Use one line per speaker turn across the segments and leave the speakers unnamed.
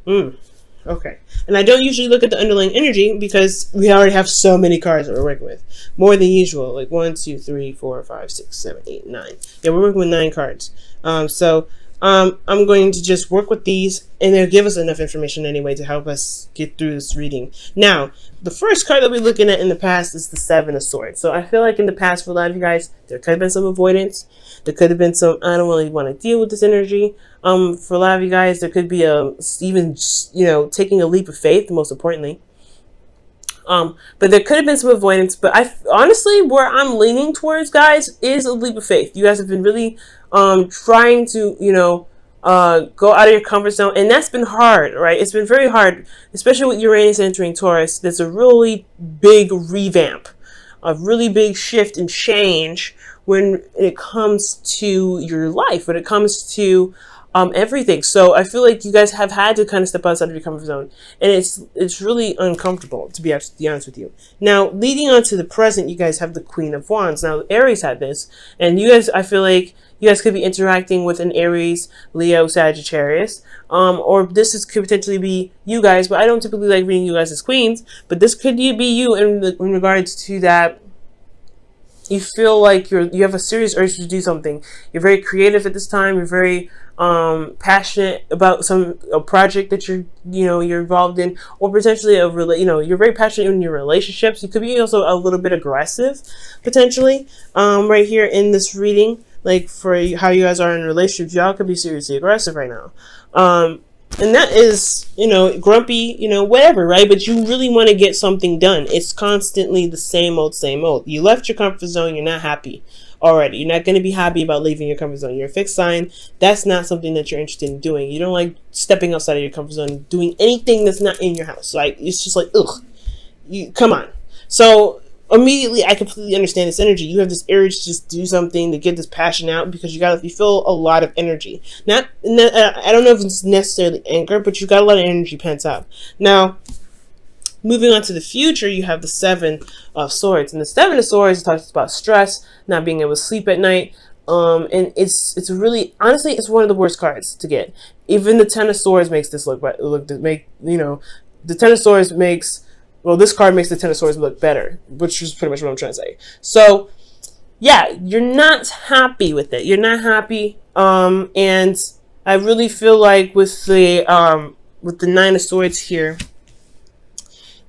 Mm. Okay. And I don't usually look at the underlying energy because we already have so many cards that we're working with. More than usual. Like 1, 2, 3, 4, 5, 6, 7, 8, 9. Yeah, we're working with 9 cards. I'm going to just work with these, and they'll give us enough information anyway to help us get through this reading. Now, the first card that we're looking at in the past is the Seven of Swords. So I feel like in the past for a lot of you guys, there could have been some avoidance. There could have been some, I don't really want to deal with this energy. For a lot of you guys, there could be even, taking a leap of faith, most importantly. But there could have been some avoidance. But I honestly, where I'm leaning towards, guys, is a leap of faith. You guys have been really trying to, go out of your comfort zone, and that's been hard, right? It's been very hard, especially with Uranus entering Taurus. There's a really big revamp, a really big shift and change when it comes to your life, when it comes to everything. So I feel like you guys have had to kind of step outside of your comfort zone, and it's really uncomfortable, to be absolutely honest with you. Now, leading on to the present, you guys have the Queen of Wands. Now, Aries had this, and you guys, I feel like you guys could be interacting with an Aries, Leo, Sagittarius, or could potentially be you guys, but I don't typically like reading you guys as queens, but this could be you in regards to that. You feel like you have a serious urge to do something. You're very creative at this time. You're very passionate about a project that you're involved in, or potentially you're very passionate in your relationships. You could be also a little bit aggressive, potentially, right here in this reading. Like for how you guys are in relationships, y'all could be seriously aggressive right now. And that is, grumpy, whatever, right? But you really want to get something done. It's constantly the same old, same old. You left your comfort zone. You're not happy already. You're not going to be happy about leaving your comfort zone. You're a fixed sign. That's not something that you're interested in doing. You don't like stepping outside of your comfort zone, doing anything that's not in your house. Like, it's just like, ugh, come on. So immediately I completely understand this energy. You have this urge to just do something, to get this passion out, because you feel a lot of energy. I don't know if it's necessarily anger, but you got a lot of energy pent up. Now, moving on to the future, you have the Seven of Swords. And the Seven of Swords talks about stress, not being able to sleep at night. And it's really, honestly, it's one of the worst cards to get. Even the Ten of Swords makes this the Ten of Swords makes, this card makes the Ten of Swords look better, which is pretty much what I'm trying to say. So, yeah, you're not happy with it. You're not happy. And I really feel like with the Nine of Swords here,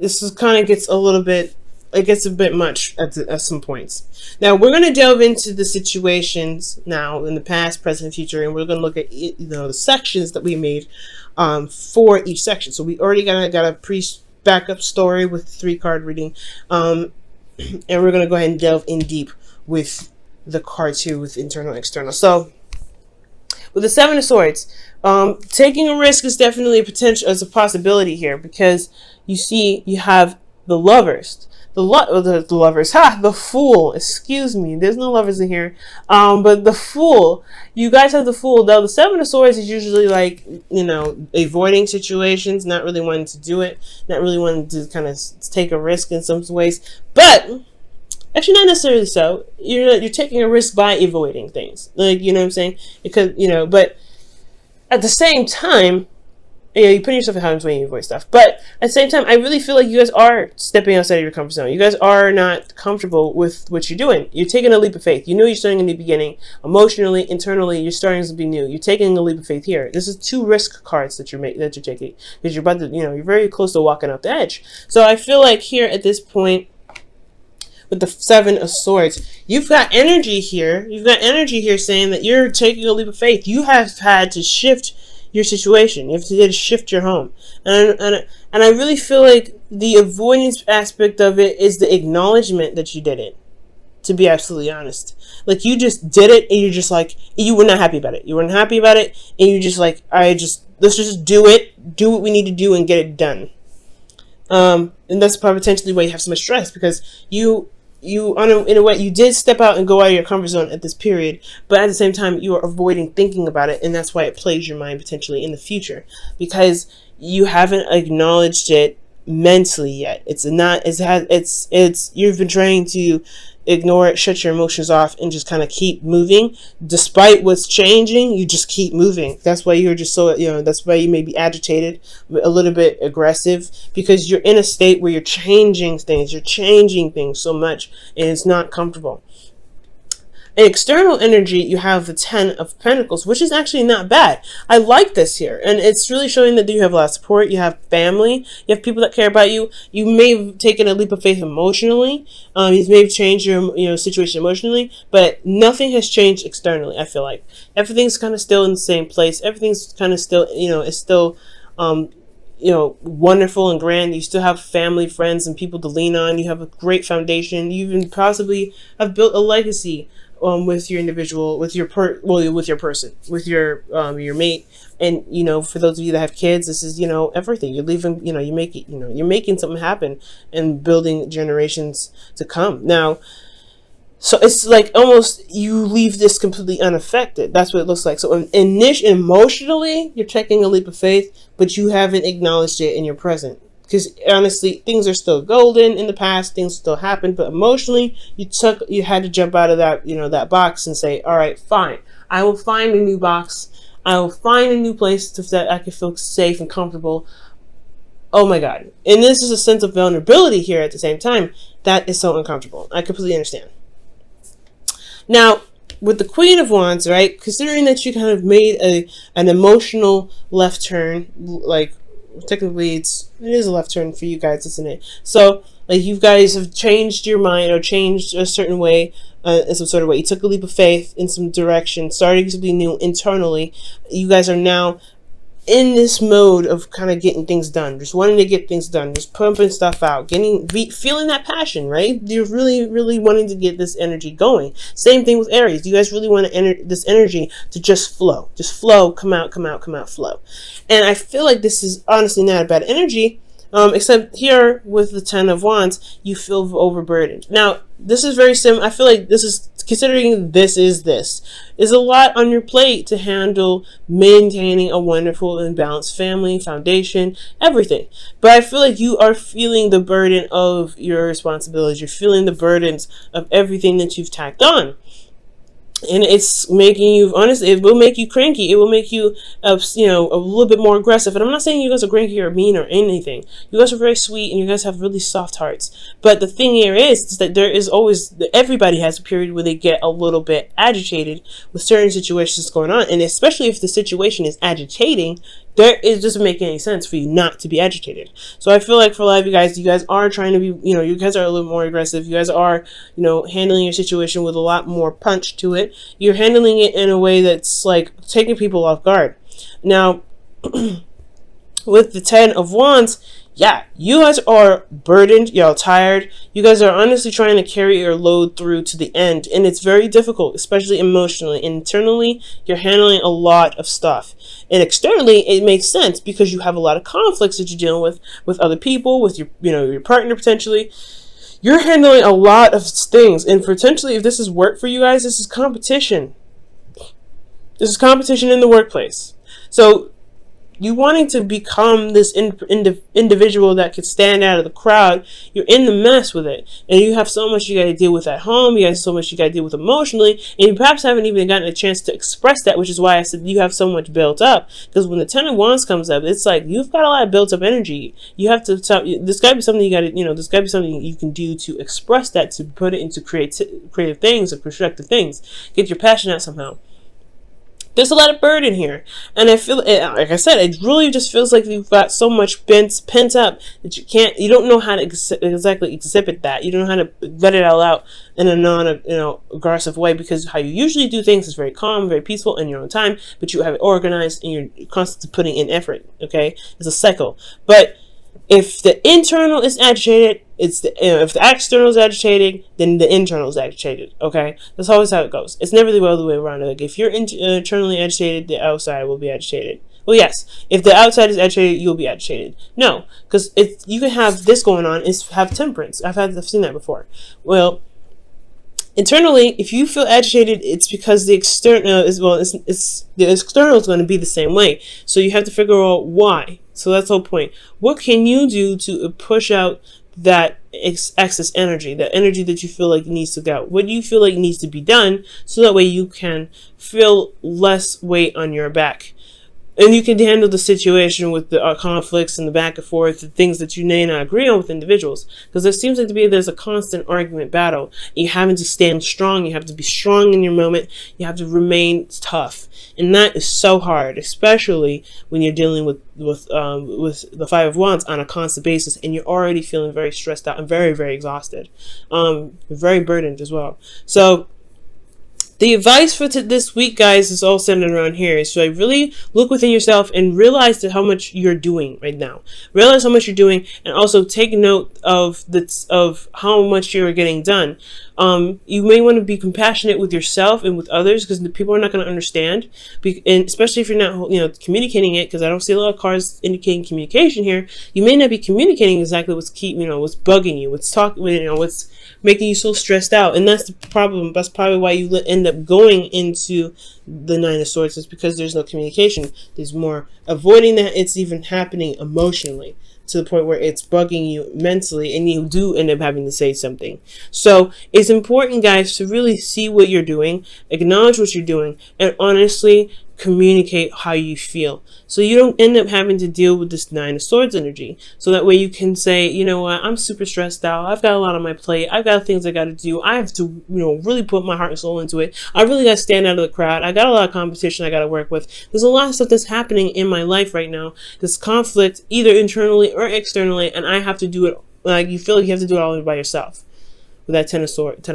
this is kind of gets a bit much at some points. Now, we're going to delve into the situations now in the past, present, future, and we're going to look at the sections that we made for each section. So we already got a backup story with 3-card reading, and we're going to go ahead and delve in deep with the cards here with internal and external. So with the Seven of Swords, taking a risk is definitely a possibility here, because you have the Lovers. The Lovers. The Fool. Excuse me. There's no lovers in here. But the Fool. You guys have the Fool. Though the Seven of Swords is usually like, avoiding situations, not really wanting to do it, not really wanting to kind of take a risk in some ways. But actually, not necessarily so. You're taking a risk by avoiding things. Like, you know what I'm saying? Because, but at the same time, you're putting yourself in harm's way when you avoid stuff. But at the same time, I really feel like you guys are stepping outside of your comfort zone. You guys are not comfortable with what you're doing. You're taking a leap of faith. You know you're starting a new beginning. Emotionally, internally, you're starting something new. You're taking a leap of faith here. This is 2 risk cards that you're taking, because you're about to, you're very close to walking off the edge. So I feel like here at this point, with the Seven of Swords, you've got energy here. You've got energy here saying that you're taking a leap of faith. You have had to shift your situation. You have to shift your home. And I really feel like the avoidance aspect of it is the acknowledgement that you did it, to be absolutely honest. Like, you just did it, and you're just like, you were not happy about it. You weren't happy about it, and you're just like, let's just do it, do what we need to do, and get it done. And that's probably potentially why you have so much stress, because in a way, you did step out and go out of your comfort zone at this period, but at the same time, you are avoiding thinking about it, and that's why it plays your mind potentially in the future, because you haven't acknowledged it mentally yet. It's not, it's you've been trying to ignore it, shut your emotions off, and just kind of keep moving. Despite what's changing, you just keep moving. That's why you're just so, that's why you may be agitated, a little bit aggressive, because you're in a state where you're changing things so much, and it's not comfortable. In external energy, you have the 10 of Pentacles, which is actually not bad. I like this here. And it's really showing that you have a lot of support. You have family. You have people that care about you. You may have taken a leap of faith emotionally. You may have changed your situation emotionally. But nothing has changed externally, I feel like. Everything's kind of still in the same place. Everything's kind of still, is still wonderful and grand. You still have family, friends, and people to lean on. You have a great foundation. You even possibly have built a legacy with your individual, with your person, with your mate. And for those of you that have kids, this is everything. You're leaving, you make it, you're making something happen and building generations to come. Now, so it's like almost you leave this completely unaffected. That's what it looks like. So emotionally, you're taking a leap of faith, but you haven't acknowledged it in your present. Because honestly, things are still golden in the past. Things still happen, but emotionally, you had to jump out of that that box and say, all right, fine. I will find a new box. I will find a new place that I can feel safe and comfortable. Oh my God! And this is a sense of vulnerability here at the same time that is so uncomfortable. I completely understand. Now, with the Queen of Wands, right? Considering that you kind of made an emotional left turn, like. Technically it is a left turn for you guys, isn't it? So like you guys have changed your mind or changed a certain way, in some sort of way. You took a leap of faith in some direction, starting something new internally. You guys are now in this mode of kind of getting things done, just wanting to get things done, just pumping stuff out, feeling that passion, right? You're really wanting to get this energy going. Same thing with Aries. You guys really want this energy to just flow, come out, flow. And I feel like this is honestly not a bad energy, except here with the 10 of Wands, you feel overburdened. Now, this is very similar. I feel like this is, considering this is a lot on your plate to handle maintaining a wonderful and balanced family, foundation, everything. But I feel like you are feeling the burden of your responsibilities. You're feeling the burdens of everything that you've tacked on. And it's making you, honestly, it will make you cranky. It will make you, a little bit more aggressive. And I'm not saying you guys are cranky or mean or anything. You guys are very sweet and you guys have really soft hearts. But the thing here is that there is always, everybody has a period where they get a little bit agitated with certain situations going on. And especially if the situation is agitating, it doesn't make any sense for you not to be agitated. So I feel like for a lot of you guys are trying to be, you guys are a little more aggressive. You guys are, handling your situation with a lot more punch to it. You're handling it in a way that's like taking people off guard. Now, with the 10 of Wands, yeah, you guys are burdened, y'all tired. You guys are honestly trying to carry your load through to the end, and it's very difficult, especially emotionally. Internally, you're handling a lot of stuff. And externally, it makes sense because you have a lot of conflicts that you're dealing with other people, with your partner potentially. You're handling a lot of things, and potentially, if this is work for you guys, this is competition. This is competition in the workplace. So you wanting to become this individual that could stand out of the crowd, you're in the mess with it. And you have so much you got to deal with at home. You have so much you got to deal with emotionally. And you perhaps haven't even gotten a chance to express that, which is why I said you have so much built up. Because when the 10 of Wands comes up, it's like you've got a lot of built up energy. You have to, there's got to be something you got to, there's got to be something you can do to express that, to put it into creative things or constructive things. Get your passion out somehow. There's a lot of burden here. And I feel, like I said, it really just feels like you've got so much pent up that you don't know how to exactly exhibit that. You don't know how to let it all out in a aggressive way, because how you usually do things is very calm, very peaceful in your own time, but you have it organized and you're constantly putting in effort, okay? It's a cycle. But if the internal is agitated, if the external is agitated, then the internal is agitated. Okay, that's always how it goes. It's never the other way around. Like if you're internally agitated, the outside will be agitated. Well, yes, if the outside is agitated, you'll be agitated. No, because you can have this going on and have temperance. I've seen that before. Well, internally, if you feel agitated, it's because the external is the external is going to be the same way. So you have to figure out why. So that's the whole point. What can you do to push out that excess energy, that energy that you feel like needs to go? What do you feel like needs to be done so that way you can feel less weight on your back? And you can handle the situation with the conflicts and the back and forth, the things that you may not agree on with individuals. Because there seems like there's a constant argument battle. You having to stand strong. You have to be strong in your moment. You have to remain tough. And that is so hard, especially when you're dealing with the Five of Wands on a constant basis, and you're already feeling very stressed out and very, very exhausted, very burdened as well. So the advice for this week, guys, is all centered around here. So really look within yourself and realize how much you're doing right now. Realize how much you're doing, and also take note of how much you're getting done. You may want to be compassionate with yourself and with others, because the people are not going to understand, and especially if you're not, communicating it. Because I don't see a lot of cards indicating communication here. You may not be communicating exactly what's what's bugging you, what's making you so stressed out, and that's the problem. That's probably why you end up going into the Nine of Swords, is because there's no communication. There's more avoiding that it's even happening emotionally, to the point where it's bugging you mentally, and you do end up having to say something. So it's important, guys, to really see what you're doing, acknowledge what you're doing, and honestly communicate how you feel, so you don't end up having to deal with this Nine of Swords energy. So that way you can say, you know what, I'm super stressed out. I've got a lot on my plate. I've got things I got to do. I have to, really put my heart and soul into it. I really got to stand out of the crowd. I got a lot of competition I got to work with. There's a lot of stuff that's happening in my life right now. This conflict, either internally or externally, and I have to do it. Like, you feel like you have to do it all by yourself with that Ten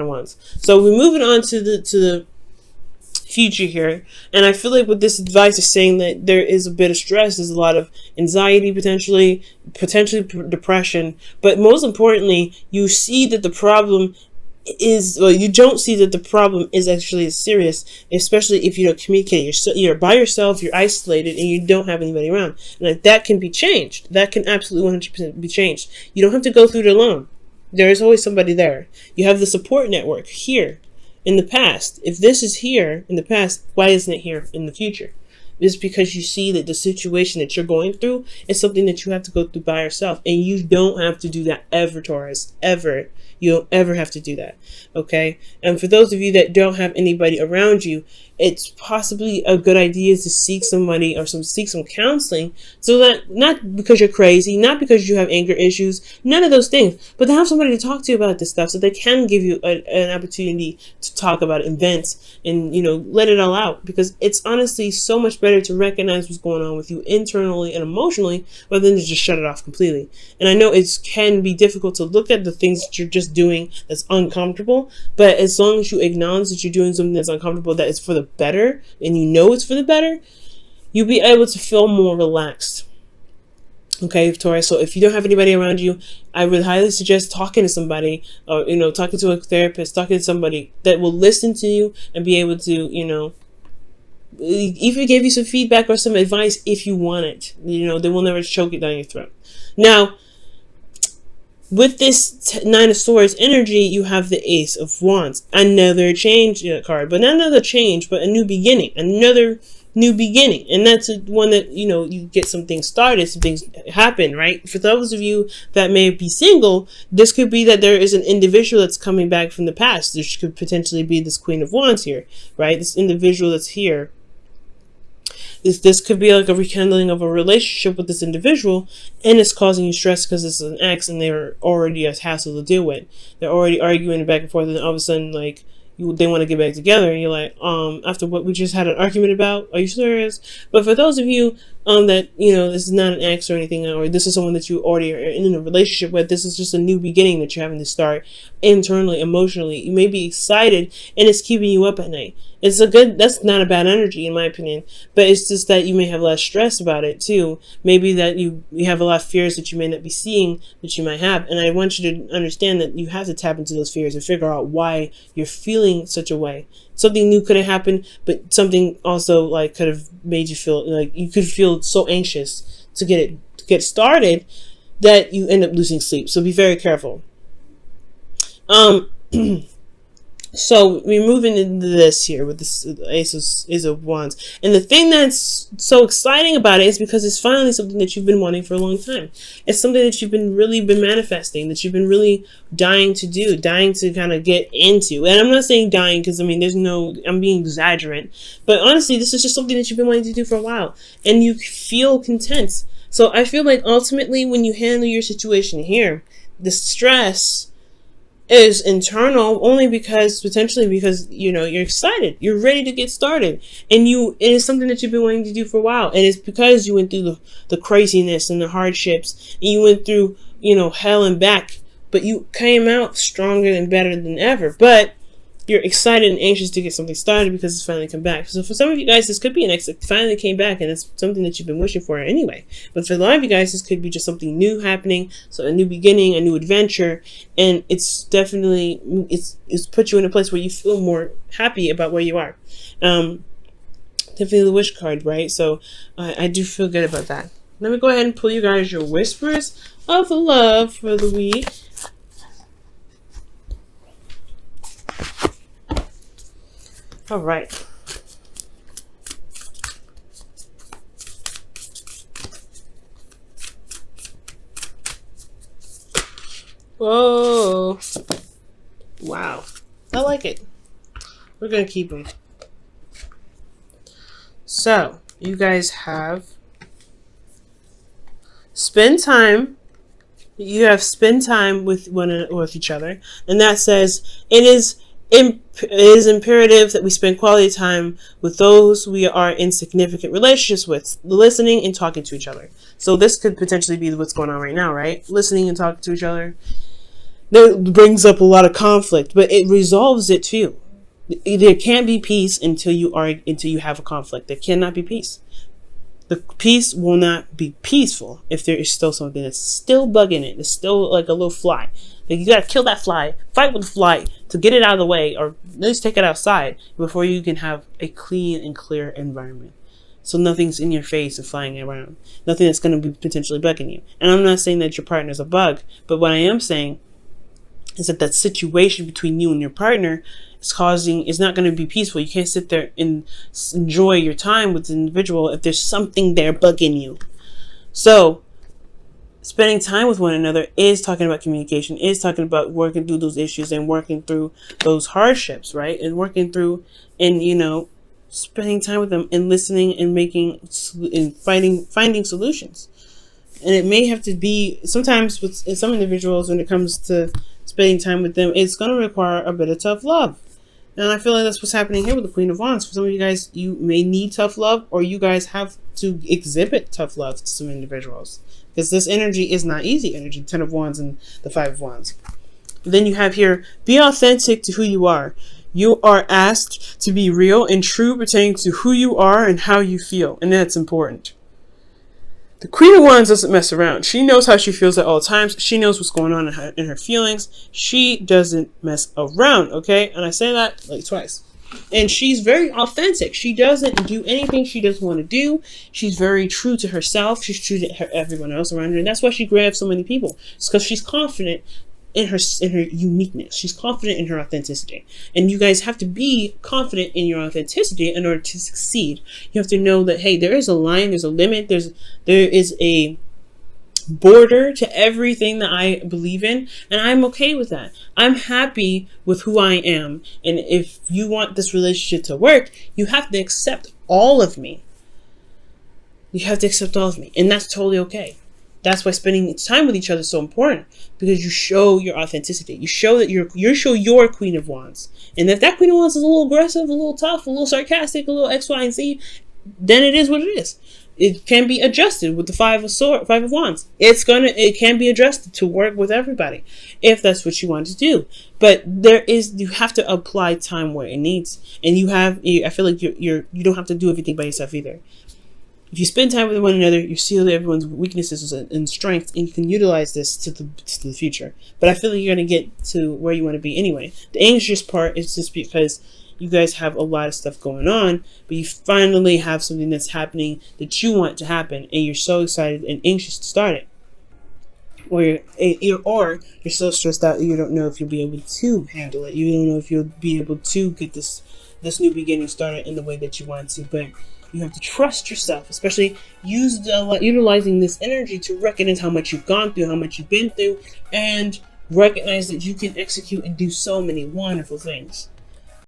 of Wands. So we're moving on to the future here, and I feel like with this advice is saying that there is a bit of stress, there's a lot of anxiety, potentially depression, but most importantly, you see that the problem is, well, you don't see that the problem is actually as serious, especially if you don't communicate. You're by yourself, you're isolated, and you don't have anybody around, and that can be changed. That can absolutely 100% be changed. You don't have to go through it alone. There is always somebody there. You have the support network here. In the past, if this is here in the past, why isn't it here in the future? It's because you see that the situation that you're going through is something that you have to go through by yourself. And you don't have to do that ever, Taurus. Ever. You don't ever have to do that. Okay? And for those of you that don't have anybody around you, it's possibly a good idea to seek somebody or seek some counseling, so that, not because you're crazy, not because you have anger issues, none of those things, but to have somebody to talk to you about this stuff, so they can give you an opportunity to talk about it and vent and, let it all out. Because it's honestly so much better to recognize what's going on with you internally and emotionally, rather than to just shut it off completely. And I know it can be difficult to look at the things that you're just doing that's uncomfortable, but as long as you acknowledge that you're doing something that's uncomfortable, that is for the better, and it's for the better, you'll be able to feel more relaxed. Okay, Taurus. So if you don't have anybody around you, I would highly suggest talking to somebody, or talking to a therapist, talking to somebody that will listen to you and be able to, even give you some feedback or some advice if you want it. They will never choke it down your throat. Now, with this Nine of Swords energy, you have the Ace of Wands. Another change card, but not another change, but a new beginning. Another new beginning. And that's one that, you get some things started, some things happen, right? For those of you that may be single, this could be that there is an individual that's coming back from the past. This could potentially be this Queen of Wands here, right? This individual that's here. This could be like a rekindling of a relationship with this individual, and it's causing you stress because it's an ex and they're already a hassle to deal with. They're already arguing back and forth, and all of a sudden, like, they want to get back together, and you're like, after what we just had an argument about, are you serious? But for those of you that, this is not an ex or anything, or this is someone that you already are in a relationship with, this is just a new beginning that you're having to start internally, emotionally. You may be excited, and it's keeping you up at night. That's not a bad energy in my opinion, but it's just that you may have less stress about it too. Maybe that you have a lot of fears that you may not be seeing that you might have. And I want you to understand that you have to tap into those fears and figure out why you're feeling such a way. Something new could have happened, but something also could have made you feel like you could feel so anxious to get started that you end up losing sleep. So be very careful. So we're moving into this here with this Ace of Wands. And the thing that's so exciting about it is because it's finally something that you've been wanting for a long time. It's something that you've been manifesting, that you've been really dying to do, dying to kind of get into. And I'm not saying dying because, I mean, I'm being exaggerant. But honestly, this is just something that you've been wanting to do for a while. And you feel content. So I feel like ultimately when you handle your situation here, the stress is internal only potentially because you're excited, you're ready to get started, and it is something that you've been wanting to do for a while, and it's because you went through the craziness and the hardships, and you went through hell and back, but you came out stronger and better than ever. But you're excited and anxious to get something started because it's finally come back. So for some of you guys, this could be an ex that finally came back, and it's something that you've been wishing for anyway. But for a lot of you guys, this could be just something new happening, so a new beginning, a new adventure, and it's definitely it's put you in a place where you feel more happy about where you are. Definitely the wish card, right? So I do feel good about that. Let me go ahead and pull you guys your whispers of love for the week. All right. Whoa. Wow. I like it. We're going to keep them. So, you guys have spend time. You have spend time with each other. And that says it is imperative that we spend quality time with those we are in significant relationships with, listening and talking to each other. So this could potentially be what's going on right now, right? Listening and talking to each other. That brings up a lot of conflict, but it resolves it too. There can't be peace until you have a conflict. There cannot be peace. The peace will not be peaceful if there is still something that's still bugging it. It's still like a little fly. Like you gotta kill that fly, fight with the fly to get it out of the way, or at least take it outside before you can have a clean and clear environment. So nothing's in your face and flying around. Nothing that's going to be potentially bugging you. And I'm not saying that your partner's a bug, but what I am saying is that situation between you and your partner is not going to be peaceful. You can't sit there and enjoy your time with the individual if there's something there bugging you. So spending time with one another is talking about communication, is talking about working through those issues and working through those hardships, right? And working through and, spending time with them and listening and finding solutions. And it may have to be, sometimes with some individuals, when it comes to spending time with them, it's going to require a bit of tough love. And I feel like that's what's happening here with the Queen of Wands. For some of you guys, you may need tough love, or you guys have to exhibit tough love to some individuals. Because this energy is not easy energy, 10 of Wands and the 5 of Wands. Then you have here, be authentic to who you are. You are asked to be real and true pertaining to who you are and how you feel. And that's important. The Queen of Wands doesn't mess around. She knows how she feels at all times. She knows what's going on in her feelings. She doesn't mess around, okay? And I say that like twice. And she's very authentic. She doesn't do anything she doesn't want to do. She's very true to herself. She's true to everyone else around her. And that's why she grabs so many people. It's because she's confident in her uniqueness. She's confident in her authenticity. And you guys have to be confident in your authenticity in order to succeed. You have to know that, hey, there is a line, there's a limit, there is a border to everything that I believe in, and I'm okay with that. I'm happy with who I am, and if you want this relationship to work, you have to accept all of me. You have to accept all of me, and that's totally okay. That's why spending time with each other is so important, because you show your authenticity. You show that you show your Queen of Wands. And if that Queen of Wands is a little aggressive, a little tough, a little sarcastic, a little X, Y, and Z, then it is what it is. It can be adjusted with the 5 of Wands. It can be adjusted to work with everybody if that's what you want to do. But you have to apply time where it needs, and I feel like you don't have to do everything by yourself either. If you spend time with one another, you see everyone's weaknesses and strengths, and you can utilize this to the future. But I feel like you're going to get to where you want to be anyway. The anxious part is just because you guys have a lot of stuff going on, but you finally have something that's happening that you want to happen, and you're so excited and anxious to start it. or you're so stressed out that you don't know if you'll be able to handle it. You don't know if you'll be able to get this new beginning started in the way that you want to. But you have to trust yourself, especially utilizing this energy to recognize how much you've gone through, how much you've been through, and recognize that you can execute and do so many wonderful things.